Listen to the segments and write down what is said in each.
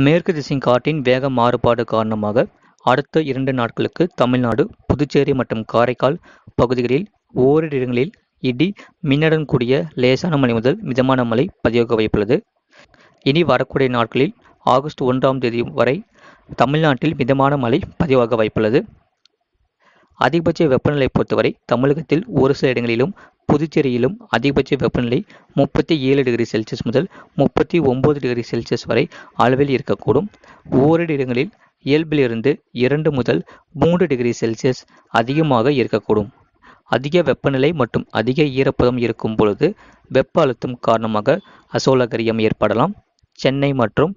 மேற்கு திசை காற்றின் வேக மாறுபாடு காரணமாக அடுத்த 2 நாட்களுக்கு தமிழ்நாடு, புதுச்சேரி மற்றும் காரைக்கால் பகுதிகளில் ஓரிரு இடங்களில் இடி, மின்னலுடன் கூடிய லேசான மழை முதல் மிதமான மழை பதிவாக வாய்ப்புள்ளது. இனி வரக்கூடிய நாட்களில் ஆகஸ்ட் 1ஆம் தேதி வரை தமிழ்நாட்டில் மிதமான மழை பதிவாக வாய்ப்புள்ளது. அதிகபட்ச வெப்பநிலை பொறுத்தவரை தமிழகத்தில் ஒரு சில இடங்களிலும், புதுச்சேரியிலும் அதிகபட்ச வெப்பநிலை 37°C முதல் 39°C வரை அளவில் இருக்கக்கூடும். ஓரிரு இடங்களில் இயல்பிலிருந்து 2 முதல் 3°C அதிகமாக இருக்கக்கூடும். அதிக வெப்பநிலை மற்றும் அதிக ஈரப்பதம் இருக்கும் பொழுது வெப்ப அழுத்தம் காரணமாக அசௌகரியம் ஏற்படலாம். சென்னை மற்றும்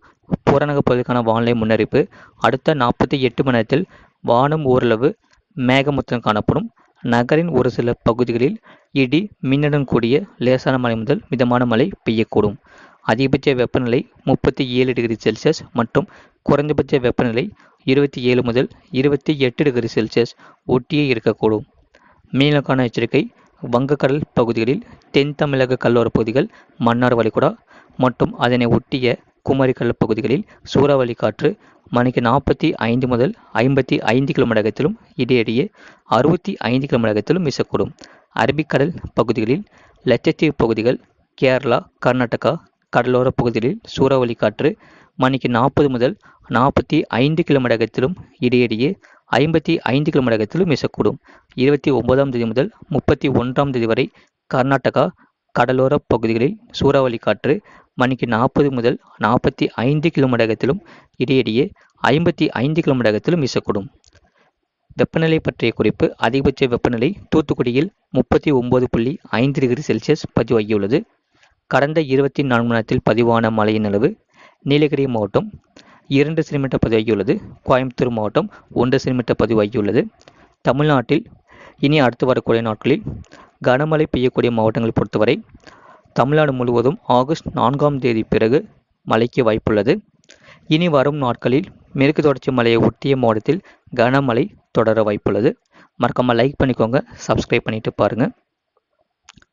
புறநகர் பகுதிக்கான வானிலை முன்னறிவிப்பு: அடுத்த 48 மணி நேரத்தில் வானம் ஓரளவு மேகமூட்டத்துடன் காணப்படும். நகரின் ஒரு சில பகுதிகளில் இடி, மின்னலுடன் கூடிய லேசான மழை முதல் மிதமான மழை பெய்யக்கூடும். அதிகபட்ச வெப்பநிலை 37°C மற்றும் குறைந்தபட்ச வெப்பநிலை 27 முதல் 28°C ஒட்டியே இருக்கக்கூடும். மீனவர்களுக்கான எச்சரிக்கை: வங்கக்கடல் பகுதிகளில், தென் தமிழக கடலோரப் பகுதிகள், மன்னார் வளைகுடா மற்றும் அதனை ஒட்டிய குமரி கடல் பகுதிகளில் சூறாவளி காற்று மணிக்கு 45 முதல் 55 கிலோமீட்டர் வேகத்திலும் இடையிடையே 65 கிலோமீட்டர் வேகத்திலும் வீசக்கூடும். அரபிக்கடல் பகுதிகளில், லட்சத்தீவு பகுதிகள், கேரளா, கர்நாடகா கடலோர பகுதிகளில் சூறாவளி காற்று மணிக்கு 40 முதல் 45 கிலோமீட்டர் வேகத்திலும் இடையிடையே 55 கிலோமீட்டர் வேகத்திலும் வீசக்கூடும். 29ஆம் தேதி முதல் 31ஆம் தேதி வரை கர்நாடகா கடலோர பகுதிகளில் சூறாவளி காற்று மணிக்கு 40 முதல் 45 கிலோமீட்டர் வேகத்திலும் இடையிடையே 55 கிலோமீட்டர் வேகத்திலும் வீசக்கூடும். வெப்பநிலை பற்றிய குறிப்பு: அதிகபட்ச வெப்பநிலை தூத்துக்குடியில் 39.5°C பதிவாகியுள்ளது. கடந்த 24 மணி நேரத்தில் பதிவான மழையின் அளவு: நீலகிரி மாவட்டம் 2 செமீ பதிவாகியுள்ளது. கோயம்புத்தூர் மாவட்டம் 1 செமீ பதிவாகியுள்ளது. தமிழ்நாட்டில் இனி அடுத்து வரக்கூடிய நாட்களில் கனமழை பெய்யக்கூடிய மாவட்டங்களை பொறுத்தவரை தமிழ்நாடு முழுவதும் ஆகஸ்ட் 4ஆம் தேதி பிறகு மழைக்கு வாய்ப்புள்ளது. இனி வரும் நாட்களில் மேற்கு தொடர்ச்சி மலையை ஒட்டிய மாவட்டத்தில் கனமழை தொடர வாய்ப்புள்ளது. மறக்காம லைக் பண்ணிக்கோங்க, சப்ஸ்கிரைப் பண்ணிட்டு பாருங்க.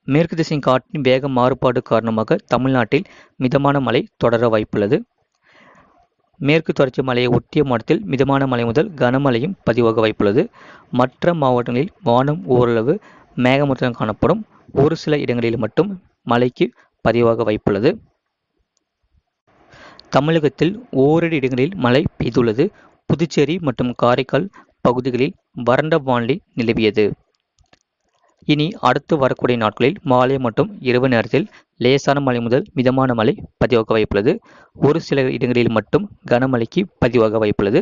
மேற்கு திசை காற்றின் வேக மாறுபாடு காரணமாக தமிழ்நாட்டில் மிதமான மழை தொடர வாய்ப்புள்ளது. மேற்கு தொடர்ச்சி மலையை ஒட்டிய மாவட்டத்தில் மிதமான மழை முதல் கனமழையும் பதிவாக வாய்ப்புள்ளது. மற்ற மாவட்டங்களில் வானம் ஓரளவு மேகமூட்டத்துடன் காணப்படும். ஒரு சில இடங்களில் மட்டும் மழைக்கு பதிவாக வாய்ப்புள்ளது. தமிழகத்தில் ஓரிரு இடங்களில் மழை பெய்துள்ளது. புதுச்சேரி மற்றும் காரைக்கால் பகுதிகளில் வறண்ட வானிலை நிலவியது. இனி அடுத்து வரக்கூடிய நாட்களில் மாலை மற்றும் இரவு நேரத்தில் லேசான மழை முதல் மிதமான மழை பதிவாக வாய்ப்புள்ளது. ஒரு சில இடங்களில் மட்டும் கனமழைக்கு பதிவாக வாய்ப்புள்ளது.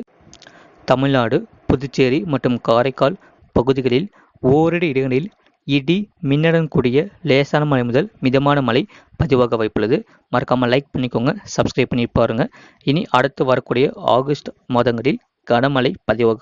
தமிழ்நாடு, புதுச்சேரி மற்றும் காரைக்கால் பகுதிகளில் ஓரிரு இடங்களில் இடி, மின்னலுடன் கூடிய லேசான மழை முதல் மிதமான மழை பதிவாக வாய்ப்புள்ளது. மறக்காம லைக் பண்ணிக்கோங்க, சப்ஸ்கிரைப் பண்ணி பாருங்க. இனி அடுத்து வரக்கூடிய ஆகஸ்ட் மாதங்களில் கனமழை பதிவாக